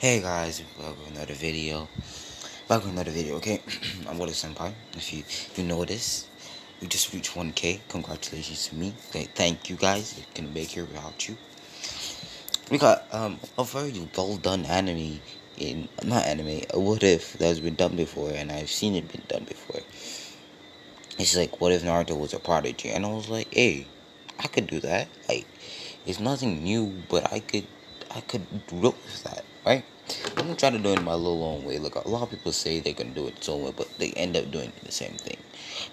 Hey guys, back with another video. Okay? I'm Water Senpai. If you notice, we just reached 1K. Congratulations to me. Okay, thank you guys. I couldn't make here without you. We got a very well done anime in not anime, a what if that's been done before, and I've seen it been done before. It's like what if Naruto was a prodigy, and I was like, hey, I could do that. Like, it's nothing new, but I could roll with that, right? I'm gonna try to do it in my little own way. Look, a lot of people say they're gonna do it its own way, but they end up doing the same thing.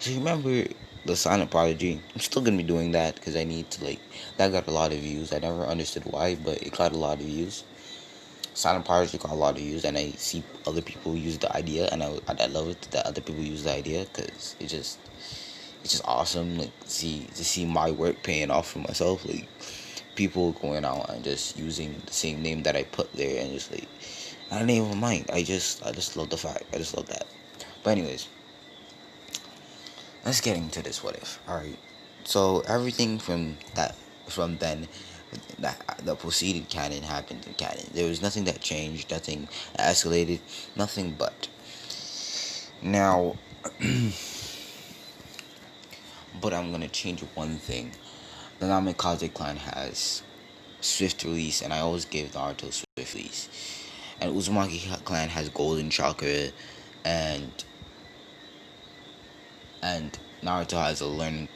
So you remember the Silent Prodigy? I'm still gonna be doing that because I need to that got a lot of views. I never understood why, but it got a lot of views. Silent Prodigy got a lot of views, and I see other people use the idea, and I love it that other people use the idea because it's just awesome. Like to see my work paying off for myself. Like people going out and just using the same name that I put there and just I don't even mind. I just love the fact. I just love that. But anyways, let's get into this what if. Alright. So everything from then that the preceded canon happened in canon. There was nothing that changed, nothing escalated, nothing but. Now but I'm gonna change one thing. The Namikaze clan has swift release, and I always give Naruto swift release. And Uzumaki clan has golden chakra, and and Naruto has a learning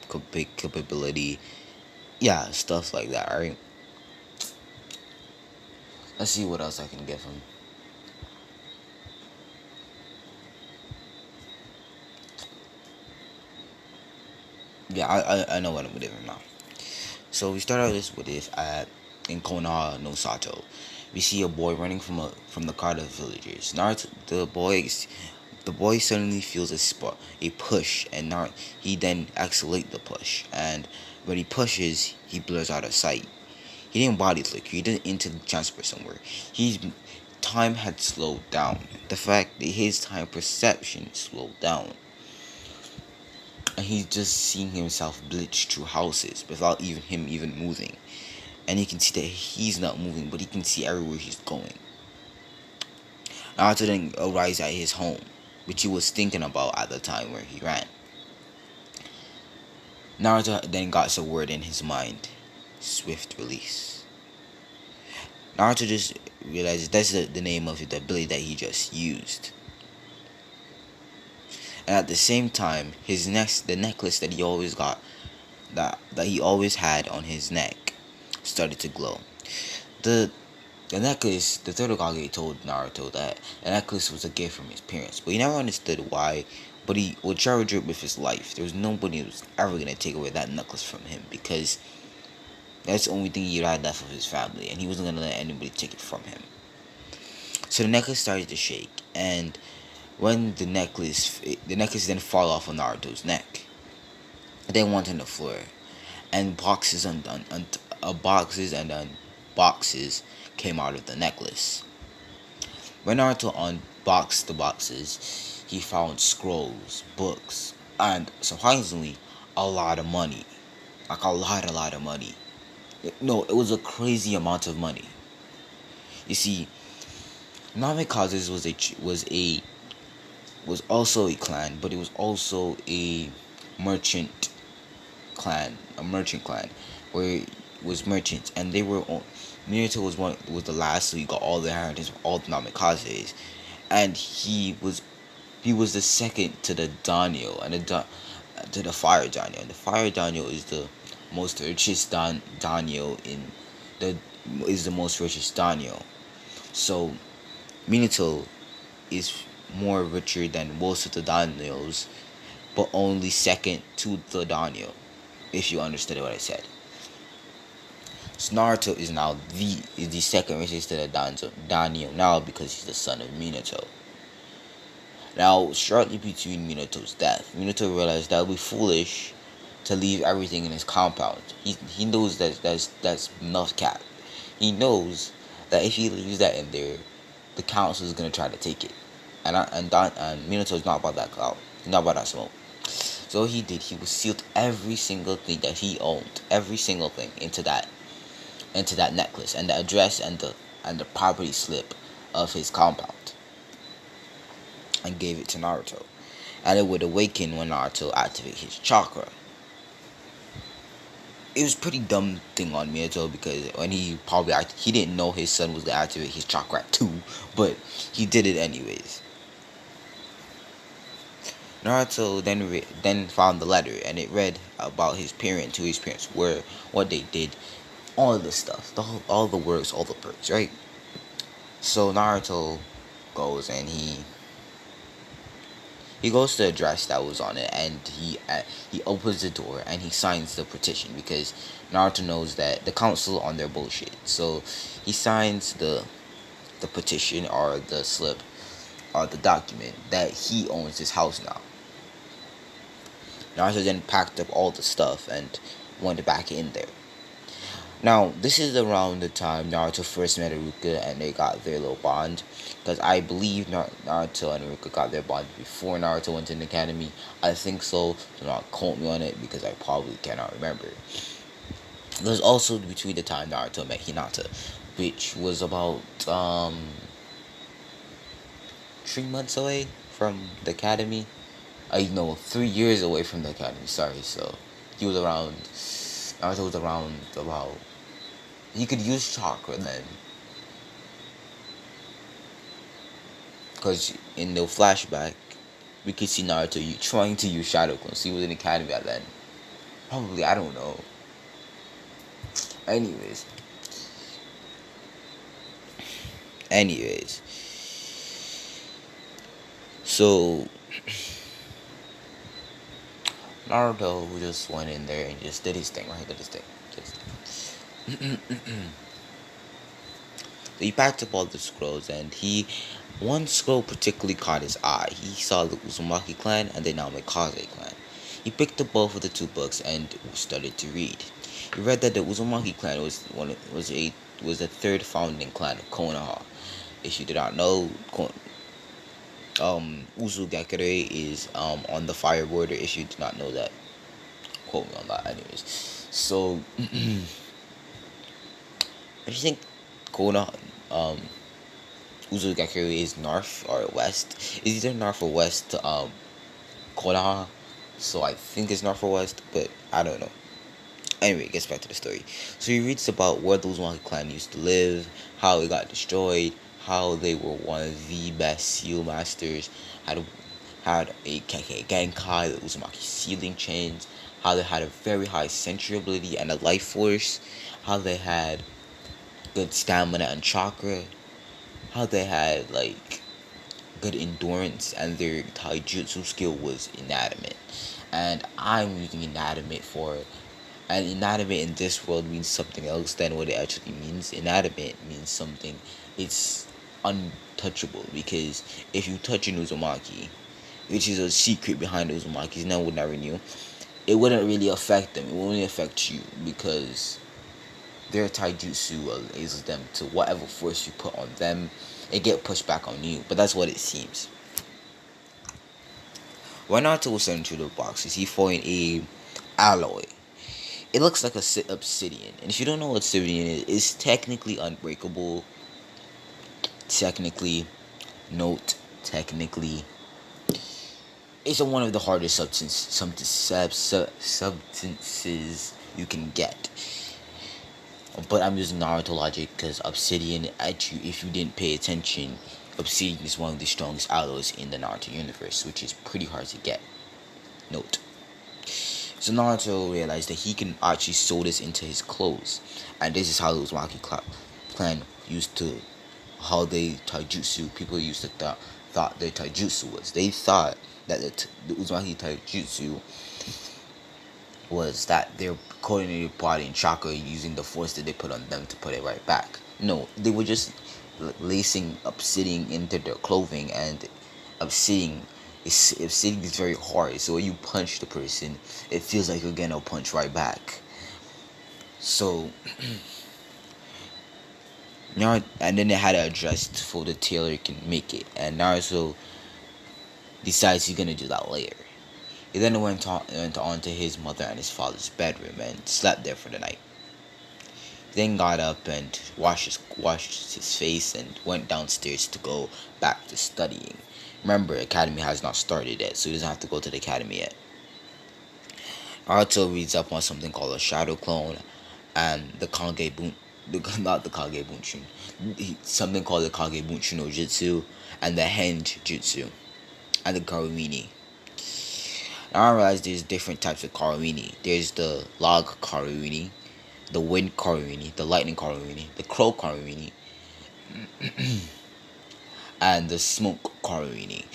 capability. Yeah, stuff like that. Alright. Let's see what else I can give him. Yeah, I know what I'm giving him now. So we start out this with this in Konoha no Sato. We see a boy running from the crowd of villagers. Naruto, the boy suddenly feels a push, and he then accelerates the push. And when he pushes, he blurs out of sight. He didn't body flicker. He didn't instant transfer somewhere. His time had slowed down. The fact that his time perception slowed down, and he's just seeing himself glitch through houses without even moving. And you can see that he's not moving, but he can see everywhere he's going. Naruto then arrives at his home, which he was thinking about at the time where he ran. Naruto then got a word in his mind: swift release. Naruto just realizes that's the name of the ability that he just used. And at the same time, the necklace that he always got, that he always had on his neck, started to glow. The necklace, the third Hokage told Naruto that the necklace was a gift from his parents, but he never understood why. But he would cherish it with his life. There was nobody who was ever gonna take away that necklace from him, because that's the only thing he had left of his family, and he wasn't gonna let anybody take it from him. So the necklace started to shake, and when the necklace then fall off of Naruto's neck, it then went on the floor, and boxes and boxes came out of the necklace. When Naruto unboxed the boxes, he found scrolls, books, and surprisingly, a lot of money. Like a lot of money. No, it was a crazy amount of money. You see, Namikaze's was also a clan, but it was also a merchant clan, where it was merchants, and they were Minato was the last, so he got all the inheritance of all the Namikazes, and he was the second to the Daimyo to the Fire Daimyo, and the Fire Daimyo is the most richest Daimyo is the most richest Daimyo. So Minato is more richer than most of the Daimyos, but only second to the Daimyo, if you understood what I said. So Naruto is now the second richest to the Daimyo now, because he's the son of Minato. Now, shortly between Minato's death, Minato realized that it would be foolish to leave everything in his compound. He knows that's enough cap. He knows that if he leaves that in there, the council is gonna try to take it, and Minato is not about that clout. He's not about that smoke. So what he did, he was sealed every single thing that he owned, every single thing into that necklace, and the address and the property slip of his compound and gave it to Naruto. And it would awaken when Naruto activate his chakra. It was pretty dumb thing on Minato because when he didn't know his son was gonna activate his chakra too, but he did it anyways. Naruto then found the letter and it read about his parents, who his parents were, what they did, all the stuff, all the works, all the perks, right? So Naruto goes and he goes to the address that was on it, and he opens the door and he signs the petition because Naruto knows that the council on their bullshit. So he signs the petition or the slip or the document that he owns this house now. Naruto then packed up all the stuff and went back in there. Now, this is around the time Naruto first met Iruka and they got their little bond. Because I believe Naruto and Iruka got their bond before Naruto went to the academy. I think so. Do not quote me on it because I probably cannot remember. It was also between the time Naruto met Hinata, which was about 3 months away from the academy. 3 years away from the academy. Sorry, so he was around. Naruto was around about. He could use chakra then, because in the flashback, we could see Naruto trying to use Shadow Clone. So he was in the academy at then. Probably, I don't know. Anyways. So Naruto just went in there and just did his thing, right? So he packed up all the scrolls, and one scroll particularly caught his eye. He saw the Uzumaki clan and the Namikaze clan. He picked up both of the two books and started to read. He read that the Uzumaki clan was the third founding clan of Konoha. If you did not know, Uzugakure is on the fire border. If you did not know that, quote me on that. Anyways, so what do you think? Konoha, Uzugakure is north or west. It's either north or west to Konoha. So I think it's north or west, but I don't know. Anyway, it gets back to the story. So he reads about where the Uzumaki clan used to live, how it got destroyed, how they were one of the best seal masters, had a Genkai, the Uzumaki sealing chains, how they had a very high sentry ability and a life force, how they had good stamina and chakra, how they had good endurance, and their taijutsu skill was inanimate. And I'm using inanimate for it. And inanimate in this world means something else than what it actually means. Inanimate means something, it's untouchable, because if you touch an Uzumaki, which is a secret behind the Uzumakis, no one would never knew, it wouldn't really affect them. It would only affect you, because their taijutsu allows them to whatever force you put on them, it get pushed back on you. But that's what it seems. When Naruto was sent into the boxes, he found a alloy. It looks like a obsidian, and if you don't know what obsidian is, it's technically unbreakable. Technically, it's one of the hardest substances you can get. But I'm using Naruto logic because obsidian, if you didn't pay attention, obsidian is one of the strongest alloys in the Naruto universe, which is pretty hard to get. Note. So Naruto realized that he can actually sew this into his clothes, and this is how the Uzumaki clan used to, how they taijutsu. People used to thought their taijutsu was. They thought that the Uzumaki taijutsu was that they're coordinated body and chakra using the force that they put on them to put it right back. No, they were just lacing obsidian into their clothing, and obsidian is very hard. So when you punch the person, it feels like you're gonna punch right back. So now, and then they had it adjust for the tailor can make it, and Naruto decides he's gonna do that later. He then went on to his mother and his father's bedroom and slept there for the night. Then got up and washed his face and went downstairs to go back to studying. Remember, academy has not started yet, so he doesn't have to go to the academy yet. Naruto reads up on something called a shadow clone and the not the Kage Bunshin, something called the Kage Bunshin no Jutsu and the Henge Jutsu and the Karuini. Now I realize there's different types of Karuini. There's the Log Karuini, the Wind Karuini, the Lightning Karuini, the Crow Karuini, and the Smoke Karuini.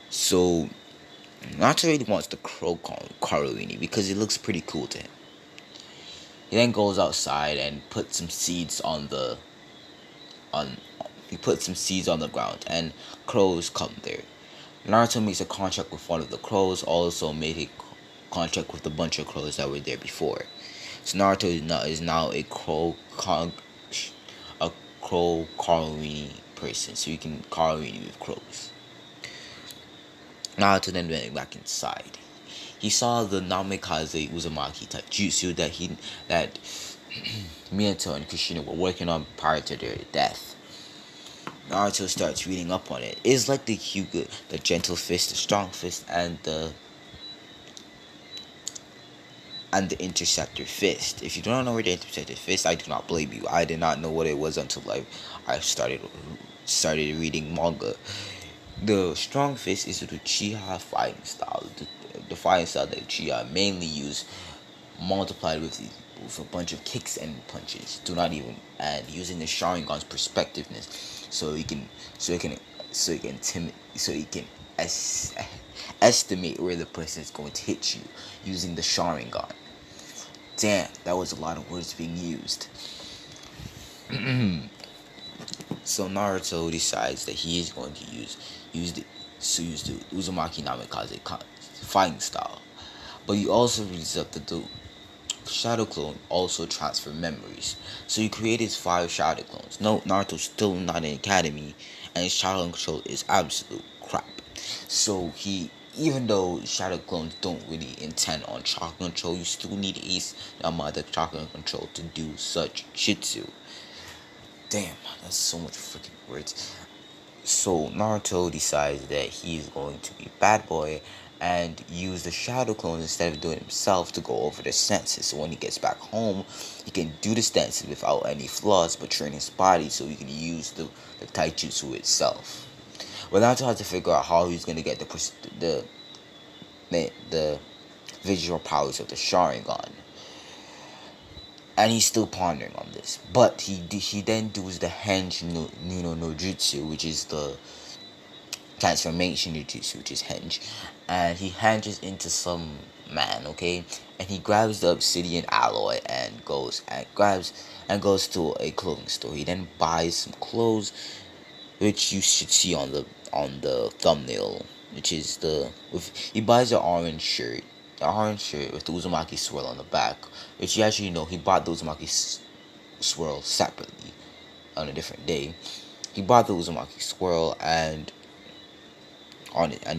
So Naruto really wants the Crow Karuini because it looks pretty cool to him. He then goes outside and puts some seeds on the ground, and crows come there. Naruto makes a contract with one of the crows, also made a contract with a bunch of crows that were there before. So Naruto is now a crow Karuini person, so you can Karuini with crows. Naruto then went back inside. He saw the Namikaze Uzumaki type jutsu that Minato and Kushina were working on prior to their death. Naruto starts reading up on it. It's like the Hyuga, the gentle fist, the strong fist, and the interceptor fist. If you don't know what the interceptor fist, I do not blame you. I did not know what it was until I started reading manga. The strong fist is the Uchiha fighting style. The fighting style that Uchiha mainly use, multiplied with a bunch of kicks and punches. And using the Sharingan's perspectiveness, so he can estimate where the person is going to hit you using the Sharingan. Damn, that was a lot of words being used. So Naruto decides that he is going to use the Uzumaki Namikaze fighting style. But he also reads up that the shadow clone also transfer memories. So he created 5 shadow clones. No, Naruto's still not in academy, and his shadow control is absolute crap. So even though shadow clones don't really intend on chakra control, you still need ace amount of chakra control to do such jutsu. Damn, that's so much freaking words. So Naruto decides that he is going to be bad boy and use the shadow clones instead of doing it himself to go over the stances. So when he gets back home, he can do the stances without any flaws, but train his body so he can use the taijutsu itself. Well, Naruto has to figure out how he's going to get the visual powers of the Sharingan. And he's still pondering on this. But he then does the Henge no Jutsu, which is the transformation jutsu, which is Henge. And he henges into some man, okay? And he grabs the obsidian alloy and goes to a clothing store. He then buys some clothes, which you should see on the thumbnail, which is he buys an orange shirt. The orange shirt with the Uzumaki swirl on the back, which you actually know he bought the Uzumaki swirl separately on a different day. He bought the Uzumaki swirl and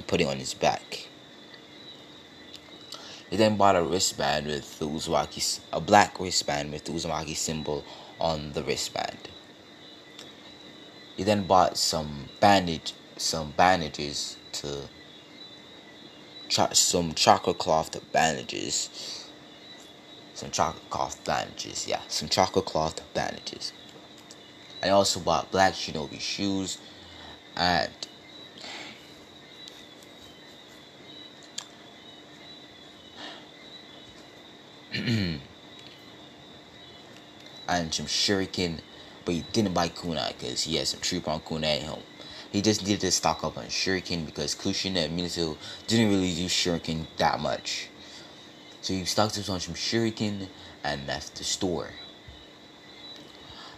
put it on his back. He then bought a wristband with a black wristband with the Uzumaki symbol on the wristband. He then bought some bandages some chakra cloth bandages. And I also bought black shinobi shoes and and some shuriken, but he didn't buy kunai because he has some Trupon kunai at home. He just needed to stock up on shuriken because Kushina and Minato didn't really use shuriken that much. So he stocked up on some shuriken and left the store.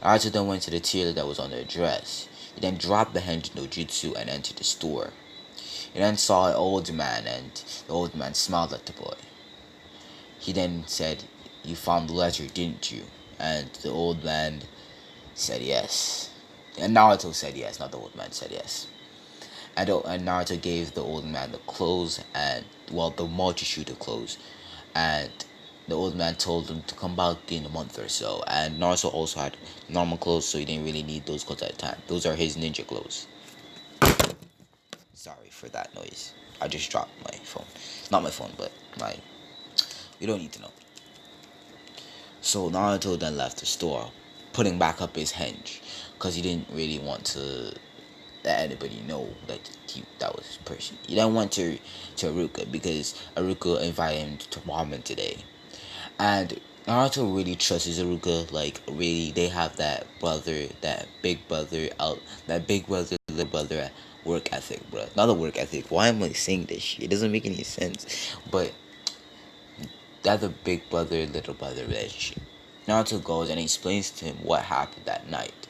Naruto then went to the tailor that was on the dress. He then dropped the Henge no Jutsu and entered the store. He then saw an old man, and the old man smiled at the boy. He then said, "You found the letter, didn't you?" And the old man said yes. And Naruto said yes, not the old man said yes. And Naruto gave the old man the clothes, the multitude of clothes. And the old man told him to come back in a month or so. And Naruto also had normal clothes, so he didn't really need those clothes at the time. Those are his ninja clothes. Sorry for that noise. I just dropped my phone. Not my phone, but my... You don't need to know. So Naruto then left the store, putting back up his henge, because he didn't really want to let anybody know that was his person. He didn't want to Aruka, because Aruka invited him to ramen today. And Naruto really trusts Aruka. Like, really, they have that big brother, little brother work ethic, bro. Not a work ethic. Why am I saying this shit? It doesn't make any sense. But that's a big brother, little brother relationship. Naruto goes and explains to him what happened that night.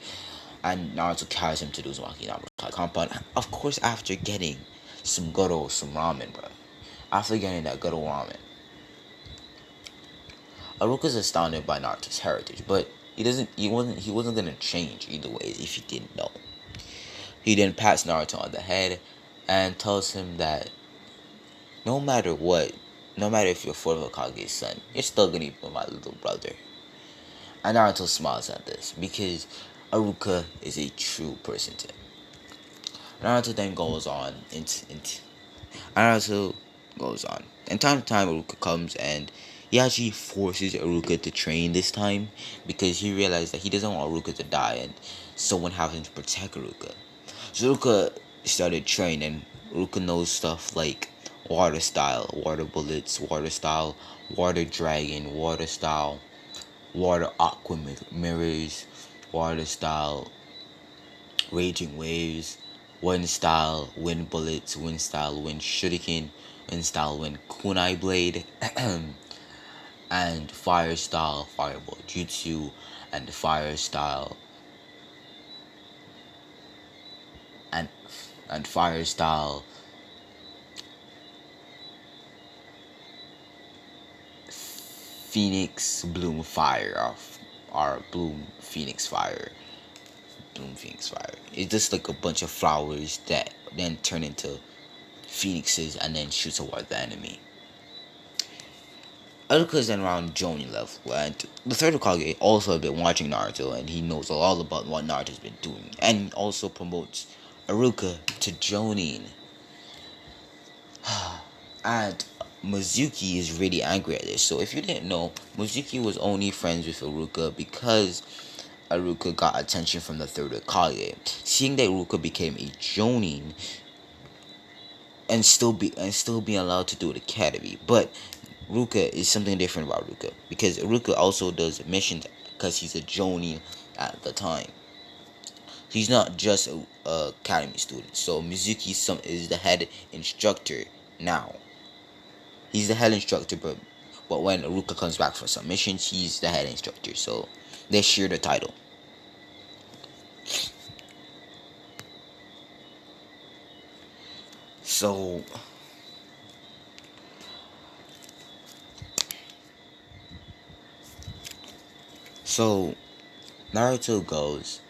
And Naruto carries him to the Uzumaki Naruto compound. Of course, after getting some ramen, bro. After getting that good old ramen. Aruka's astounded by Naruto's heritage, but he wasn't gonna change either way if he didn't know. He then pats Naruto on the head and tells him that no matter what, no matter if you're fourth Hokage's son, you're still gonna be my little brother. And Naruto smiles at this because Aruka is a true person to him. Naruto then goes on Naruto goes on. And time to time Aruka comes and he actually forces Aruka to train this time because he realized that he doesn't want Aruka to die and someone having to protect Aruka. So Aruka started training. Aruka knows stuff like water style, water bullets, water style, water dragon, water style, water aqua mirrors, water style, raging waves, wind style, wind bullets, wind style, wind shuriken, wind style, wind kunai blade, and fire style, fireball jutsu, and fire style, and fire style, Phoenix Bloom Fire, or Bloom Phoenix Fire. Bloom Phoenix Fire. It's just like a bunch of flowers that then turn into phoenixes and then shoot toward the enemy. Aruka is then around Jonin level, and the third Hokage also has been watching Naruto, and he knows all about what Naruto's been doing, and he also promotes Aruka to Jonin. And Mizuki is really angry at this. So if you didn't know, Mizuki was only friends with Aruka because Aruka got attention from the third Hokage. Seeing that Aruka became a Jonin and still being allowed to do the academy, but Aruka is something different about Aruka because Aruka also does missions because he's a Jonin at the time. He's not just a academy student. So Mizuki is the head instructor now. He's the head instructor, but when Aruka comes back for some missions, he's the head instructor. So they share the title. So Naruto goes.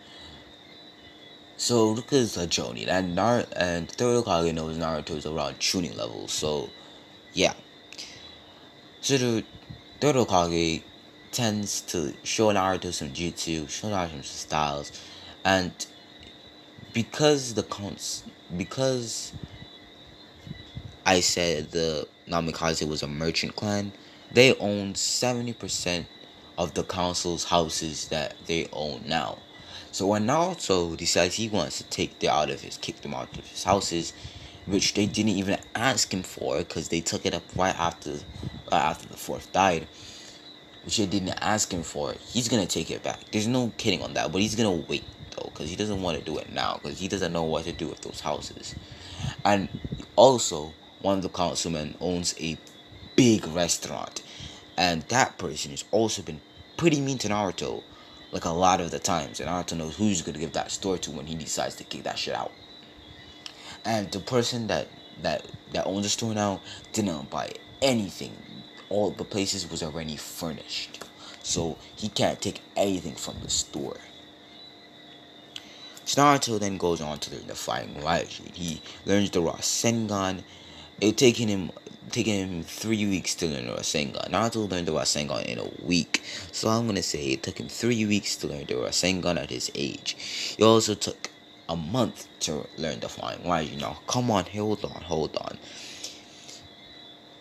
So Aruka's a Jonin, and third Hokage knows Naruto is around tuning level. So yeah. So the third Hokage tends to show Naruto some jutsu, show Naruto some styles, and because I said the Namikaze was a merchant clan, they owned 70% of the council's houses that they own now. So when Naruto decides he wants to kick them out of his houses, which they didn't even ask him for, because they took it up right after the fourth died, which they didn't ask him for, he's gonna take it back. There's no kidding on that, but he's gonna wait though, because he doesn't want to do it now, because he doesn't know what to do with those houses. And also, one of the councilmen owns a big restaurant, and that person has also been pretty mean to Naruto, like a lot of the times, and Naruto knows who he's gonna give that store to when he decides to kick that shit out. And the person that owns the store now didn't buy anything. All the places was already furnished, so he can't take anything from the store. So Naruto then goes on to learn the fighting Raijin. He learns the Rasengan. It taking him taking him 3 weeks to learn the Rasengan. Naruto learned the Rasengan in a week. So I'm gonna say it took him 3 weeks to learn the Rasengan at his age. It also took a month to learn the Flying Raiji. Now, come on, hold on.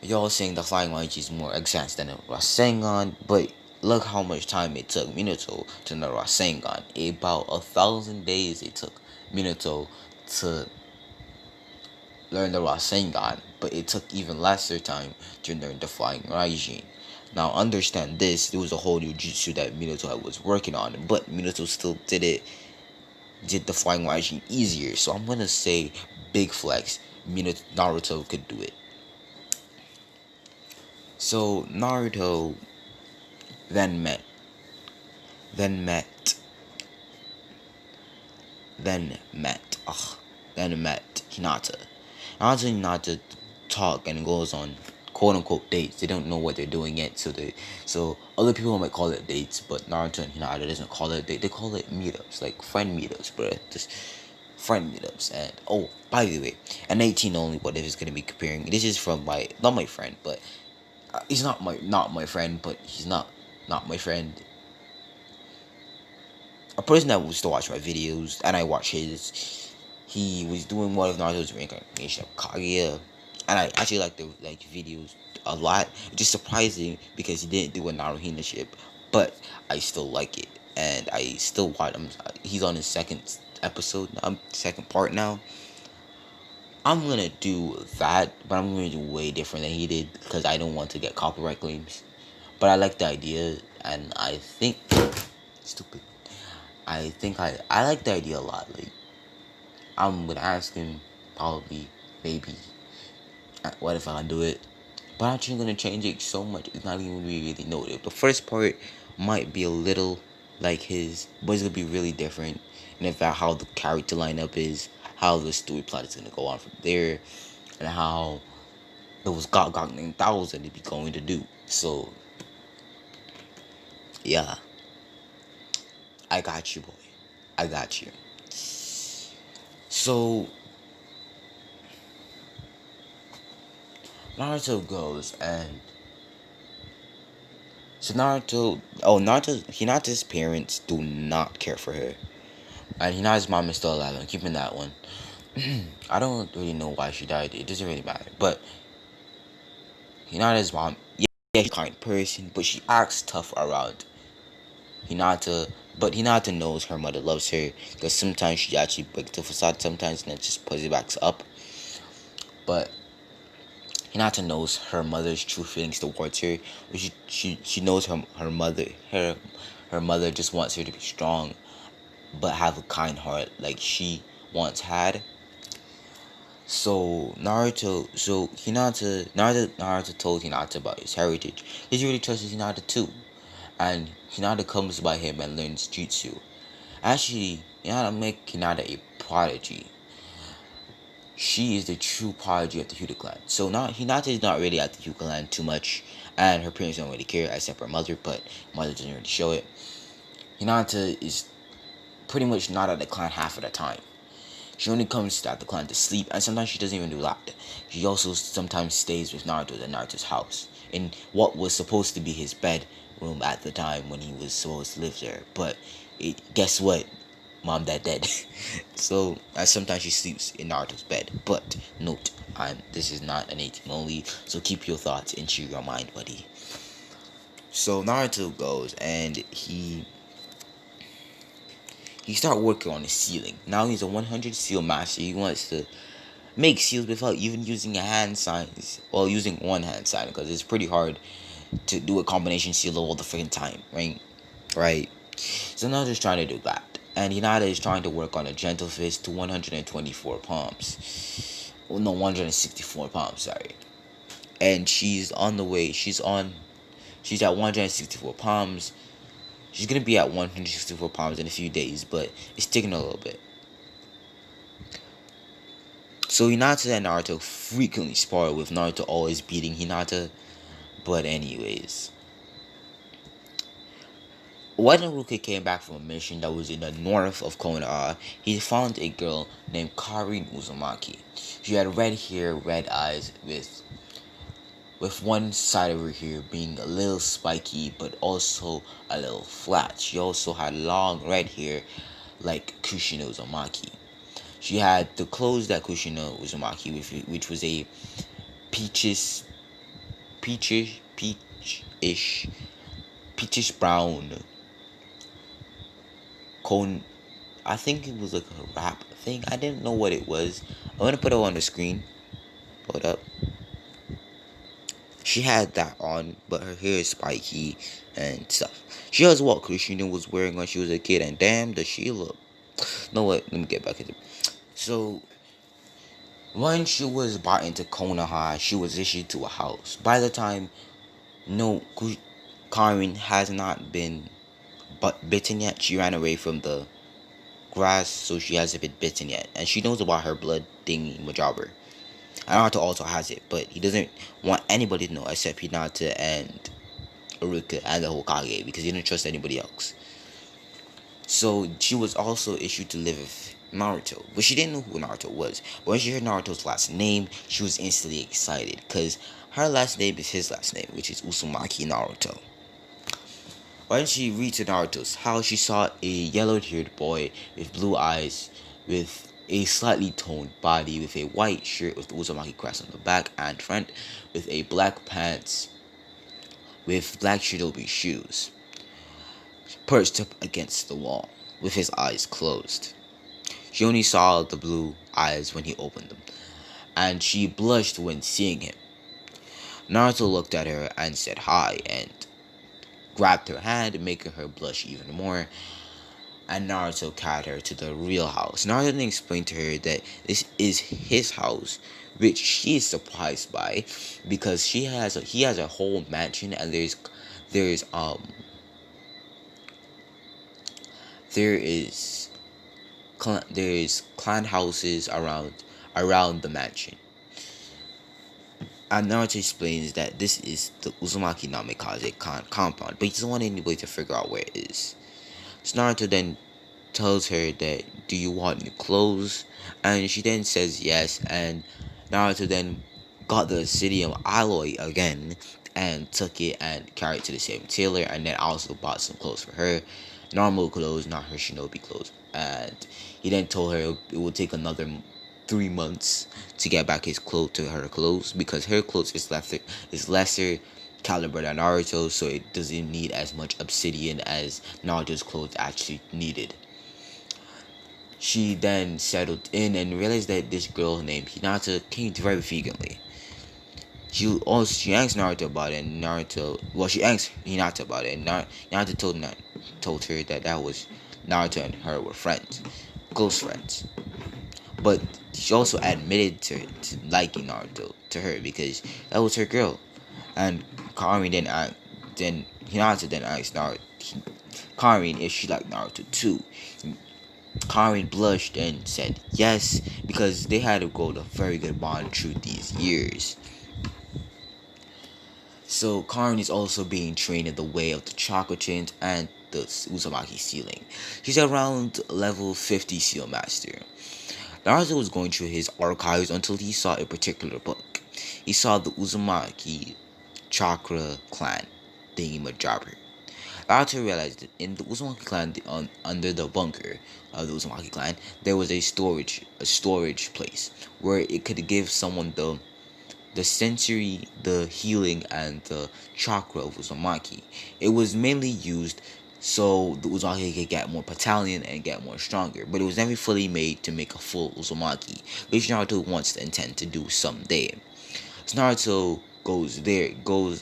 Y'all saying the Flying Raiji is more advanced than the Rasengan, but look how much time it took Minato to learn Rasengan. About 1,000 days it took Minato to learn the Rasengan, but it took even lesser time to learn the Flying Raijin. Now understand this, there was a whole new jutsu that Minato was working on, but Minato still did the Flying Raijin easier. So I'm gonna say big flex, Naruto could do it. So Naruto then met then met Hinata. Naruto and Hinata talk and goes on quote unquote dates. They don't know what they're doing yet, so other people might call it dates, but Naruto and Hinata doesn't call it date. They call it meetups, like friend meetups, bro. Just friend meetups. And oh, by the way, an 18 only. What if it's gonna be comparing? This is from not my friend, but he's not my friend, but he's not my friend. A person that used to watch my videos, and I watch his. He was doing one of Naruto's reincarnation of Kaguya, and I actually like the videos a lot. It's just surprising because he didn't do a Naruhina ship, but I still like it, and I still watch him. He's on his second episode, second part now. I'm gonna do that, but I'm gonna do way different than he did because I don't want to get copyright claims. But I like the idea, and I think stupid. I think I like the idea a lot. Like, I'm gonna ask him probably, maybe, what if I do it? But I'm actually gonna change it so much. It's not even really noted. The first part might be a little like his, but it's gonna be really different. And in fact, how the character lineup is, how the story plot is gonna go on from there, and how those Gok 9000 they be going to do. So, yeah, I got you, boy. I got you. So Naruto goes and Hinata's parents do not care for her. And Hinata's mom is still alive. I'm keeping that one. I don't really know why she died. It doesn't really matter. But Hinata's mom, yeah, she's a kind person, but she acts tough around Hinata. But Hinata knows her mother loves her, because sometimes she actually breaks the facade sometimes and then just puts it back up. But Hinata knows her mother's true feelings towards her. She knows her mother just wants her to be strong, but have a kind heart like she once had. So Naruto told Hinata about his heritage. He really trusts Hinata too, and Hinata comes by him and learns jutsu. Actually, Hinata make Hinata a prodigy. She is the true prodigy of the Hyuga clan. So Hinata is not really at the Hyuga clan too much, and her parents don't really care except her mother, but mother doesn't really show it. Hinata is pretty much not at the clan half of the time. She only comes at the clan to sleep, and sometimes she doesn't even do that. She also sometimes stays with Naruto at Naruto's house, in what was supposed to be his bedroom at the time when he was supposed to live there. But guess what? Mom, dad dead. So sometimes she sleeps in Naruto's bed. But note, this is not an 18 only, so keep your thoughts into your mind, buddy. So Naruto goes and he start working on his sealing. Now he's a 100 seal master. He wants to make seals without even using a hand sign. Well, using one hand sign, because it's pretty hard to do a combination seal all the freaking time, right? So Naruto's trying to do that. And Hinata is trying to work on a gentle fist to 124 palms. Well, no, 164 palms, sorry. And she's on the way. She's at 164 palms. She's gonna be at 164 palms in a few days, but it's taking a little bit. So Hinata and Naruto frequently spar, with Naruto always beating Hinata. But anyways, when Naruto came back from a mission that was in the north of Konoha, he found a girl named Karin Uzumaki. She had red hair, red eyes, with with one side over here being a little spiky but also a little flat. She also had long red hair like Kushino Uzumaki. She had the clothes that Kushino Uzumaki, which was a peachish, peachish brown cone. I think it was like a wrap thing. I didn't know what it was. I'm gonna put it on the screen. Hold up. She had that on, but her hair is spiky and stuff. She has what Kushino was wearing when she was a kid, and damn, does she look. No, what? Let me get back into it. So, when she was brought into Konoha, she was issued to a house. By the time, no, Karin has not been bitten yet. She ran away from the grass, so she hasn't been bitten yet. And she knows about her blood thingy Majabber. Naruto also has it, but he doesn't want anybody to know except Hinata and Uruka and the Hokage because he didn't trust anybody else. So she was also issued to live with Naruto, but she didn't know who Naruto was. But when she heard Naruto's last name, she was instantly excited because her last name is his last name, which is Uzumaki Naruto. When she reached Naruto's house, she saw a yellow-haired boy with blue eyes, with a slightly toned body, with a white shirt with the Uzumaki crest on the back and front, with a black pants, with black shinobi shoes, perched up against the wall, with his eyes closed. She only saw the blue eyes when he opened them, and she blushed when seeing him. Naruto looked at her and said hi, and grabbed her hand, making her blush even more. And Naruto carried her to the real house. Naruto then explained to her that this is his house, which she is surprised by because he has a whole mansion, and there is clan houses around the mansion. And Naruto explains that this is the Uzumaki Namikaze compound, but he doesn't want anybody to figure out where it is. So Naruto then tells her that, do you want new clothes? And she then says yes, and Naruto then got the obsidian alloy again and took it and carried it to the same tailor, and then also bought some clothes for her. Normal clothes, not her shinobi clothes. And he then told her it would take another 3 months to get back his clothes to her clothes because her clothes is lesser caliber than Naruto, so it doesn't need as much obsidian as Naruto's clothes actually needed. She then settled in and realized that this girl named Hinata came very frequently. She asked Naruto about it, and she asked Hinata about it, and Hinata told her that was Naruto and her were friends, close friends. But she also admitted to liking Naruto to her because that was her girl. And Hinata then asked Karin if she liked Naruto too. Karin blushed and said yes because they had to grow a very good bond through these years. So Karin is also being trained in the way of the chakra chains and the Uzumaki sealing. She's around level 50 seal master. Naruto was going through his archives until he saw a particular book. He saw the Uzumaki chakra clan thingy-majabber. Naruto realized that in the Uzumaki clan, under the bunker of the Uzumaki clan, there was a storage place where it could give someone the sensory, the healing, and the chakra of Uzumaki. It was mainly used so the Uzumaki could get more battalion and get more stronger, but it was never fully made to make a full Uzumaki, which Naruto wants to intend to do someday. So Naruto goes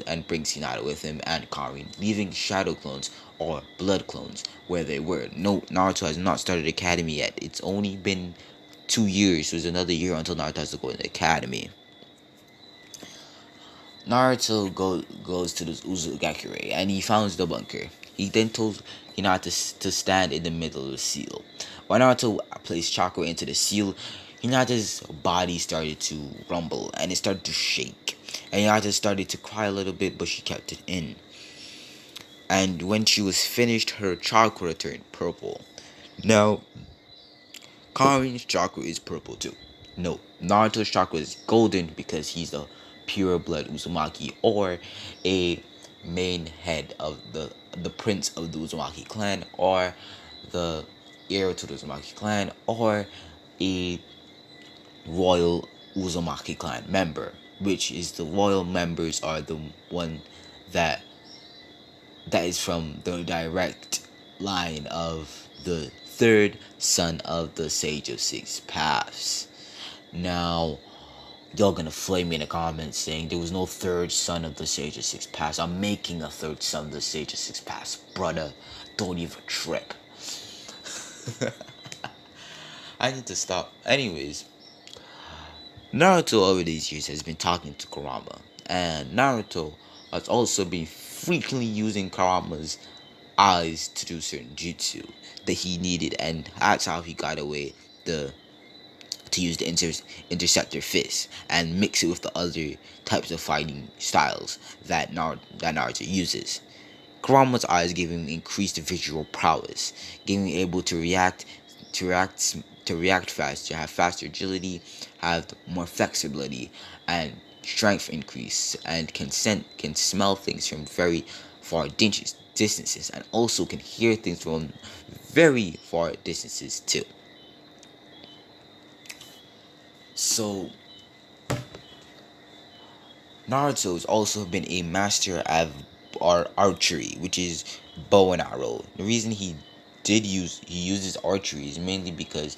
and brings Hinata with him and Karin, leaving shadow clones or blood clones where they were. No, Naruto has not started academy yet. It's only been 2 years, so it's another year until Naruto has to go in the academy. Naruto goes to the Uzugakure and he finds the bunker. He then told Hinata to stand in the middle of the seal. When Naruto placed chakra into the seal, Hinata's body started to rumble and it started to shake. And Hinata started to cry a little bit, but she kept it in. And when she was finished, her chakra turned purple. Now, Karin's chakra is purple too. No, Naruto's chakra is golden because he's the pure blood Uzumaki, or a main head of the prince of the Uzumaki clan, or the heir to the Uzumaki clan, or a royal Uzumaki clan member, which is the royal members are the one that is from the direct line of the third son of the Sage of Six Paths. Now, y'all gonna flame me in the comments saying there was no third son of the Sage of Six Paths. I'm making a third son of the Sage of Six Paths, brother. Don't even trip. I need to stop. Anyways, Naruto over these years has been talking to Kurama, and Naruto has also been frequently using Kurama's eyes to do certain jutsu that he needed, and that's how he got away to use the interceptor fist and mix it with the other types of fighting styles that Naruto uses. Kurama's eyes gave him increased visual prowess, giving him able to react faster, have faster agility, have more flexibility, and strength increase, and can smell things from very far distances, and also can hear things from very far distances too. So Naruto has also been a master of archery, which is bow and arrow. The reason he uses archery is mainly because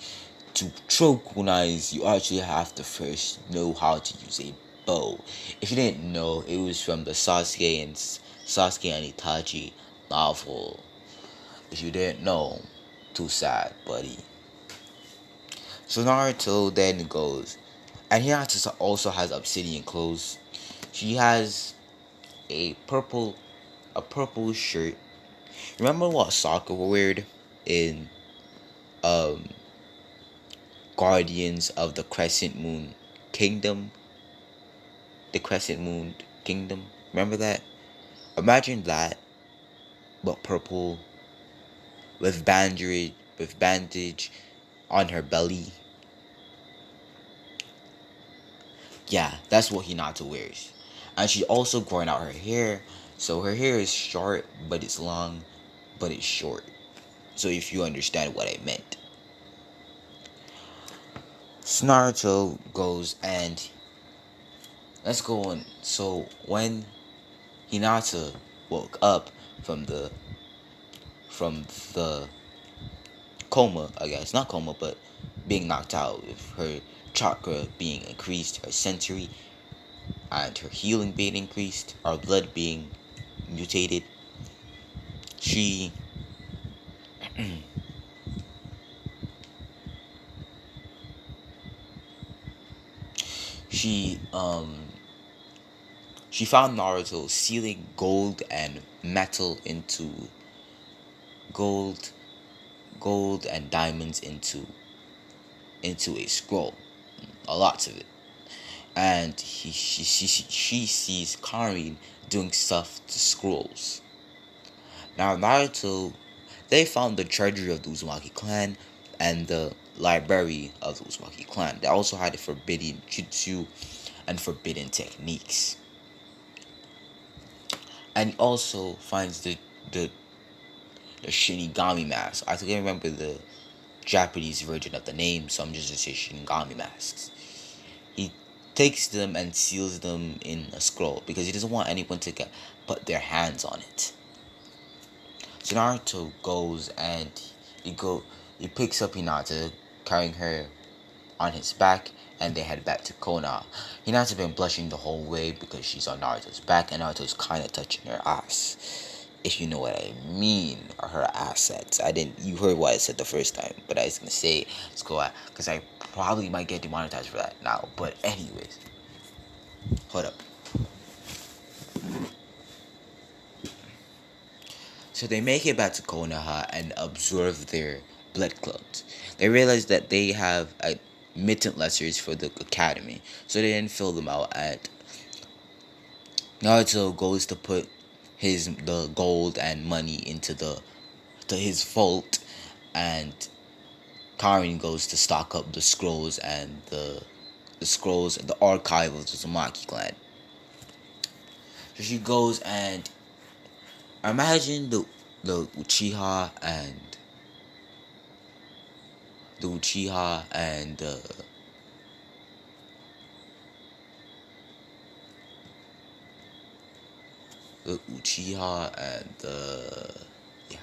to throw kunais, you actually have to first know how to use a bow. If you didn't know, it was from the Sasuke and Itachi novel. If you didn't know, too sad, buddy. So Naruto then goes, and he also has obsidian clothes. She has a purple shirt. Remember what Sakura wore in Guardians of the Crescent Moon Kingdom? The Crescent Moon Kingdom. Remember that? Imagine that, but purple, with bandage on her belly. Yeah, that's what Hinata wears. And she's also growing out her hair. So her hair is short, but it's long, but it's short. So if you understand what I meant. So Naruto goes and let's go on. So when Hinata woke up from the coma, I guess, not coma, but being knocked out, with her chakra being increased, her sensory and her healing being increased, our blood being mutated, she she she found Naruto sealing gold and metal into gold and diamonds into a scroll, a lot of it. And she sees Karin doing stuff to scrolls. Now Naruto, they found the treasury of the Uzumaki clan and the library of the Uzumaki clan. They also had the forbidden jutsu and forbidden techniques. And he also finds the Shinigami mask. I can't remember the Japanese version of the name, so I'm just gonna say Shinigami masks. He takes them and seals them in a scroll because he doesn't want anyone to put their hands on it. So Naruto goes and he picks up Hinata, carrying her on his back, and they head back to Konoha. Hinata's been blushing the whole way because she's on Naruto's back, and Naruto's kind of touching her ass, if you know what I mean, or her assets. You heard what I said the first time, but I was gonna say, let's go out, because I probably might get demonetized for that now, but anyways, hold up. So they make it back to Konoha and observe their blood clones. They realize that they have admitted lessers for the academy, so they didn't fill them out. And Naruto goes to put the gold and money into his vault, and Karin goes to stock up the scrolls and the archive of the Uzumaki clan. she goes and imagine Uchiha and the Uchiha and the Uchiha and yeah,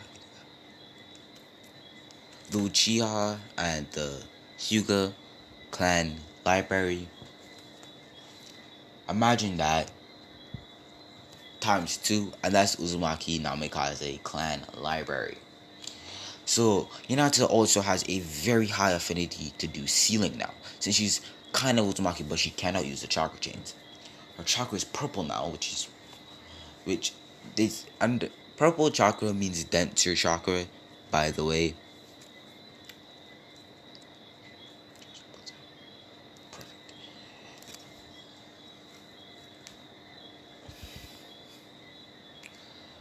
the Uchiha and the Hyuga clan library. Imagine that times two, and that's Uzumaki Namikaze clan library. So Hinata also has a very high affinity to do sealing now, since she's kind of Uzumaki, but she cannot use the chakra chains. Her chakra is purple now, which this and purple chakra means denser chakra, by the way.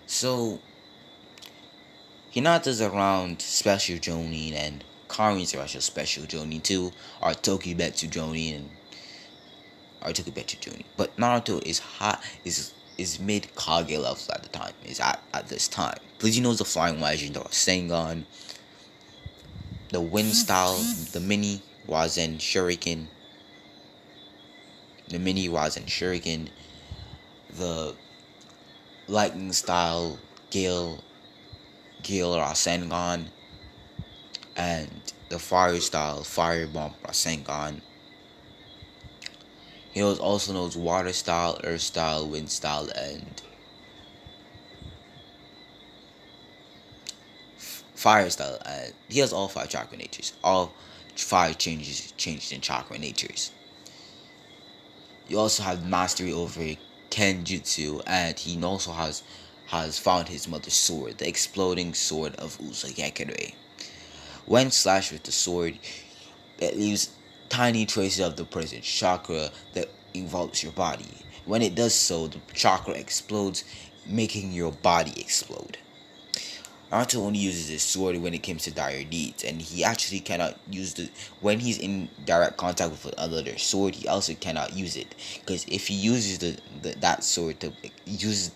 So Hinata's around Special Jonin and Karin's around Special Jonin too, or Tokibetsu Jonin and or Tokibetsu Jonin. But Naruto is hot is mid Kage levels at the time. Is at this time. Because he knows the flying legend or Sengon, the wind style, the mini Wazen Shuriken, the lightning style Gale Rasengan, and the fire style Firebomb Rasengan. He also knows water style, earth style, wind style, and fire style. And he has all five chakra natures. All five changed in chakra natures. You also have mastery over Kenjutsu, and he also has found his mother's sword, the exploding sword of Uzumaki. When slashed with the sword, it leaves tiny traces of the present chakra that envelops your body. When it does so, the chakra explodes, making your body explode. Naruto only uses his sword when it comes to dire deeds, and he actually cannot use the when he's in direct contact with another sword. He also cannot use it, because if he uses that sword to use,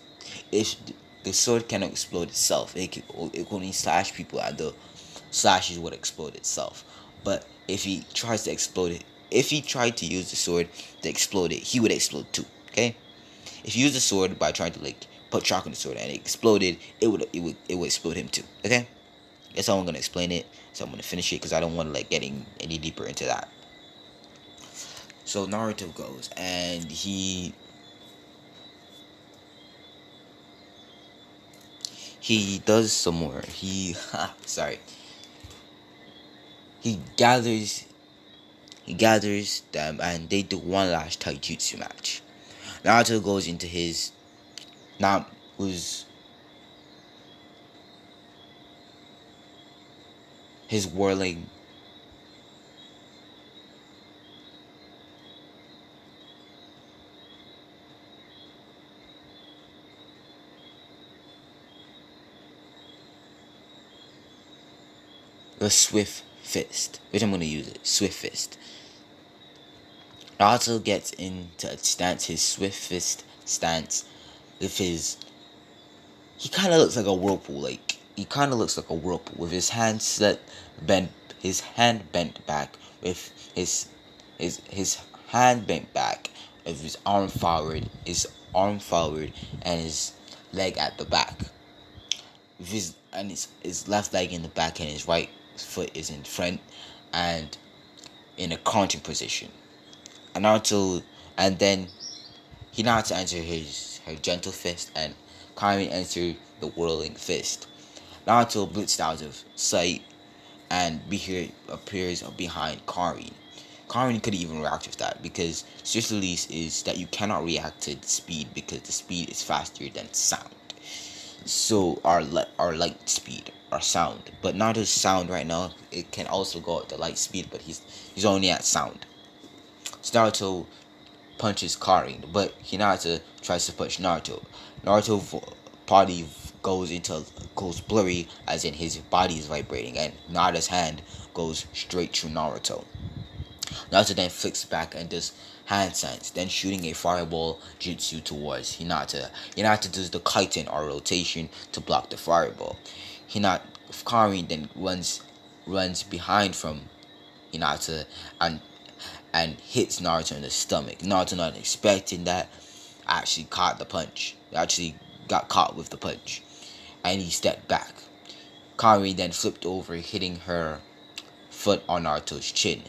if the sword cannot explode itself, it can only slash people, and the slashes would explode itself. But if he tries to explode it, if he tried to use the sword to explode it, he would explode too. Okay, if you use the sword by trying to put chalk in the sword and it exploded, it would explode him too. Okay, that's how I'm gonna explain it. So I'm gonna finish it because I don't want to getting any deeper into that. So Naruto goes and he does some more. Sorry. He gathers them and they do one last taijutsu match. Naruto goes into his his whirling the swift fist, which I'm gonna use it. Swift fist. Naruto gets into a stance, his swift fist stance, with his. He kind of looks like a whirlpool. He kind of looks like a whirlpool with his hand his hand bent back, with his hand bent back, with his arm forward, and his leg at the back. With his left leg in the back and his right foot is in front, and in a crouching position. And Naruto, and then Hinata enters her gentle fist, and Karin enters the whirling fist. Naruto blitzed out of sight, and Bihir appears behind Karin. Karin couldn't even react with that, because strict release is that you cannot react to the speed, because the speed is faster than sound. So our light speed, our sound, but Naruto's sound right now, it can also go at the light speed, but he's only at sound. So Naruto punches Karin, but Hinata tries to punch Naruto. Naruto's body goes blurry, as in his body is vibrating, and Naruto's hand goes straight through Naruto. Naruto then flicks back and does hand signs, then shooting a fireball jutsu towards Hinata. Hinata does the kiten or rotation to block the fireball. Hinata Karin then runs behind from Hinata and hits Naruto in the stomach. Naruto, not expecting that, actually caught the punch. Actually got caught with the punch, and he stepped back. Karin then flipped over, hitting her foot on Naruto's chin.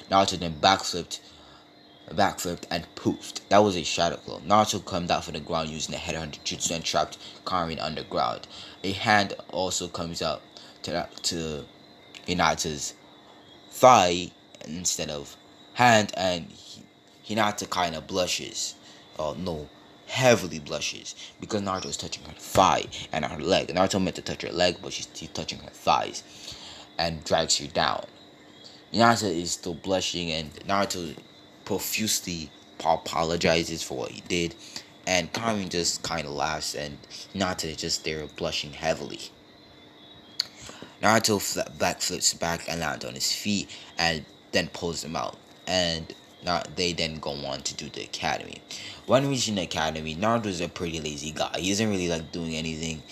Naruto then backflipped and poofed. That was a shadow blow. Naruto comes out from the ground using the headhunter jutsu and trapped Karin underground. A hand also comes out to Hinata's thigh instead of hand, and Hinata kind of blushes. Oh no, heavily blushes because Naruto is touching her thigh and her leg. Naruto meant to touch her leg, but he's touching her thighs and drags her down. Hinata is still blushing, and Naruto profusely apologizes for what he did, and Karin just kind of laughs, and Hinata is just there blushing heavily. Naruto backflips back and lands on his feet, and then pulls him out, and they then go on to do the academy. When reaching the academy, Naruto's a pretty lazy guy. He doesn't really like doing anything.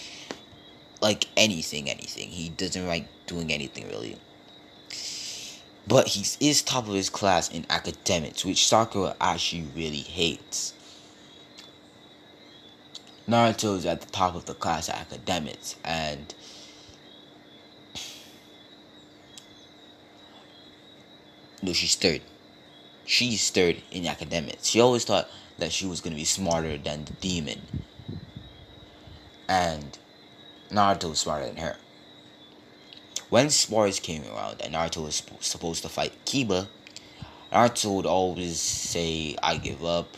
He doesn't like doing anything really. But he is top of his class in academics, which Sakura actually really hates. Naruto is at the top of the class at academics, and no, she's third. She's third in academics. She always thought that she was going to be smarter than the demon, and Naruto was smarter than her. When Spars came around and Naruto was supposed to fight Kiba, Naruto would always say, "I give up.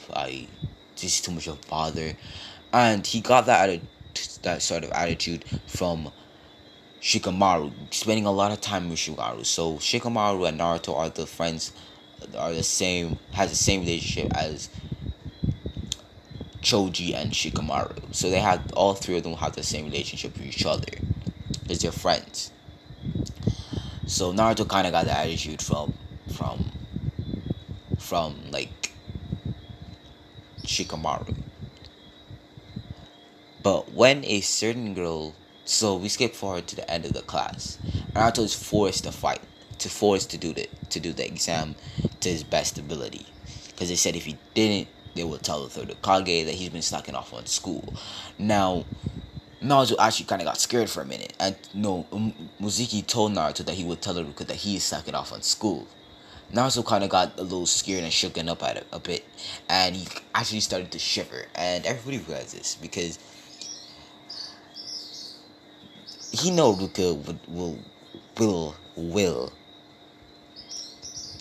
This is too much of a bother," and he got that sort of attitude from Shikamaru, spending a lot of time with Shikamaru. So Shikamaru and Naruto are the friends, has the same relationship as Choji and Shikamaru. So all three of them have the same relationship with each other, because they're friends. So Naruto kind of got the attitude from like Shikamaru. But when a certain girl, so we skip forward to the end of the class. Naruto is forced to do the exam to his best ability, because they said if he didn't, they would tell the third Hokage that he's been slacking off on school. Now, Naruto actually kind of got scared for a minute, and Muziki told Naruto that he would tell Haruka that he is slacking off on school. Naruto kind of got a little scared and shooken up at it a bit, and he actually started to shiver. And everybody realized this because he knows Haruka will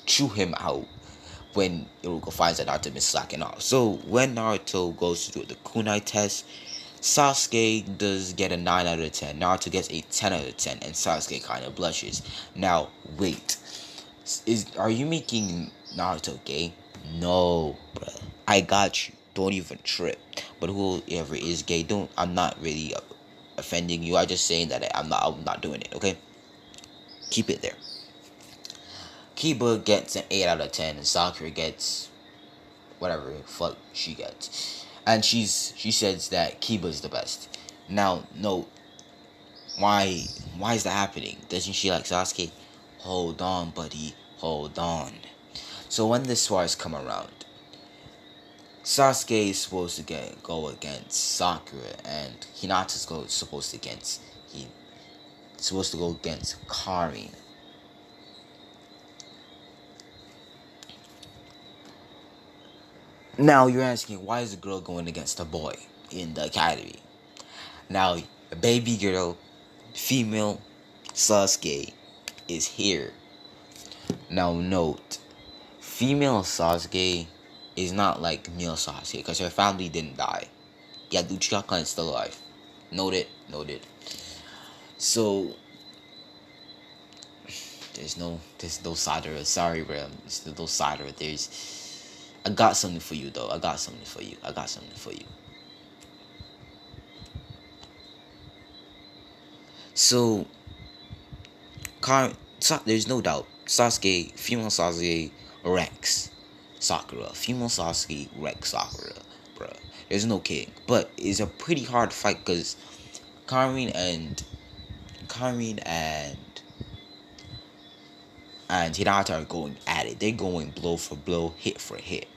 chew him out when Haruka finds that Naruto been slacking off. So when Naruto goes to do the kunai test, Sasuke does get a 9 out of 10. Naruto gets a 10 out of 10, and Sasuke kind of blushes. Now, wait. Are you making Naruto gay? No, bruh. I got you. Don't even trip. But whoever is gay, I'm not really offending you. I'm just saying that I'm not doing it, okay? Keep it there. Kiba gets an 8 out of 10, and Sakura gets whatever fuck she gets. And she says that Kiba's the best. Now, no, why is that happening? Doesn't she like Sasuke? Hold on, buddy, hold on. So when the Swars come around, Sasuke is supposed to go against Sakura, and Hinata's supposed to go against Karin. Now you're asking, why is the girl going against a boy in the academy? Now, a baby girl, female Sasuke is here. Now note, female Sasuke is not like male Sasuke, because her family didn't die. Yeah, Uchiha is still alive. Noted. So there's no Sadara. Sorry, bro. There's no Sadara. I got something for you, though. I got something for you. So, there's no doubt. Female Sasuke Rex Sakura. Female Sasuke Rex Sakura, bruh. There's no kidding. But it's a pretty hard fight because Karin and Hinata are going at it. They're going blow for blow, hit for hit.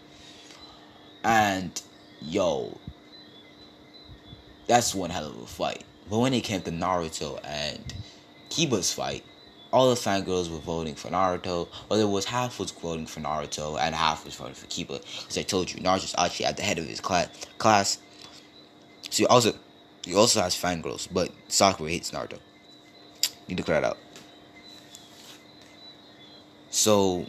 And yo, that's one hell of a fight. But when it came to Naruto and Kiba's fight, all the fangirls were voting for Naruto. Well, there was half was voting for Naruto and half was voting for Kiba. Because I told you, Naruto's actually at the head of his class. So he also has fangirls, but Sakura hates Naruto. Need to clear that out. So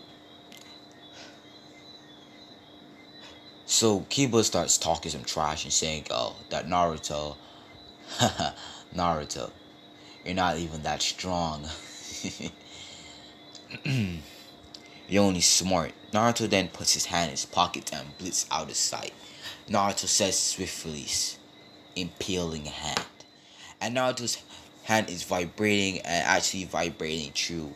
Kiba starts talking some trash and saying, "Oh, that Naruto, Naruto, you're not even that strong. You're only smart." Naruto then puts his hand in his pocket and blits out of sight. Naruto says swiftly, impaling a hand. And Naruto's hand is vibrating and actually vibrating through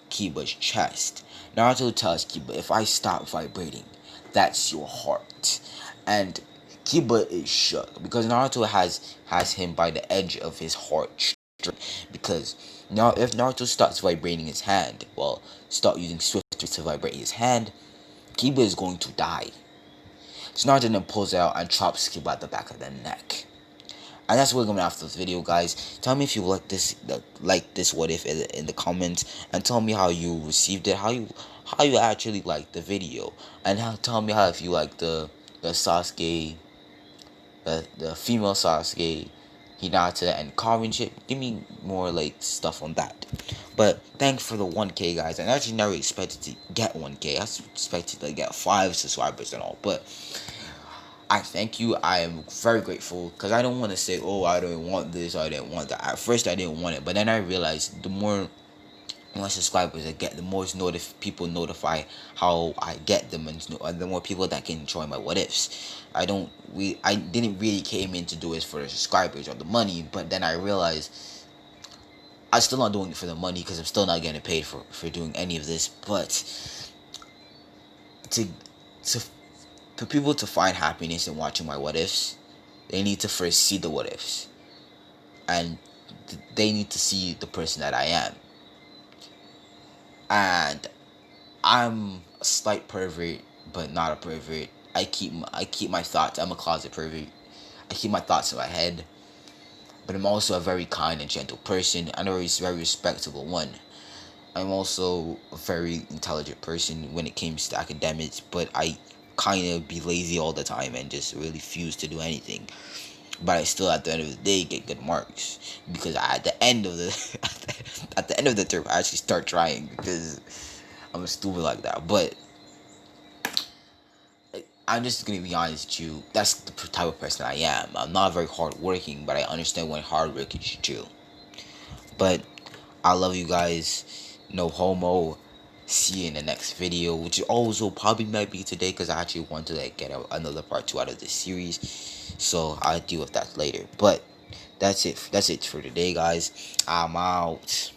Kiba's chest. Naruto tells Kiba, "If I stop vibrating, that's your heart." And Kiba is shook because Naruto has him by the edge of his heart. Because now if Naruto starts vibrating his hand, well, start using swift to vibrate his hand, Kiba is going to die. So Naruto then pulls out and chops Kiba at the back of the neck. And that's what we're going to after this video, guys. Tell me if you like this what if in the comments, and tell me how you received it, how you actually liked the video, and tell me how if you like the Sasuke, the female Sasuke, Hinata and Karin ship. Give me more like stuff on that. But thanks for the 1K, guys. I actually never expected to get 1K. I expected to get 5 subscribers and all, but I thank you. I am very grateful because I don't want to say, "Oh, I don't want this, or I didn't want that." At first, I didn't want it, but then I realized the more subscribers I get, the more people notify how I get them, and the more people that can enjoy my what ifs. I didn't really came in to do it for the subscribers or the money, but then I realized I'm still not doing it for the money because I'm still not getting paid for doing any of this. But for people to find happiness in watching my what ifs, they need to first see the what ifs, and they need to see the person that I am. And I'm a slight pervert, but not a pervert. I keep my thoughts. I'm a closet pervert. I keep my thoughts in my head, but I'm also a very kind and gentle person. I'm a very respectable one. I'm also a very intelligent person when it comes to academics, but I kind of be lazy all the time and just really refuse to do anything. But I still, at the end of the day, get good marks because at the end of the term, I actually start trying because I'm stupid like that. But I'm just gonna be honest with you. That's the type of person I am. I'm not very hardworking, but I understand when hard work is true. But I love you guys. No homo. See you in the next video, which also probably might be today because I actually want to get another part 2 out of this series. So I'll deal with that later. But that's it for today, guys. I'm out.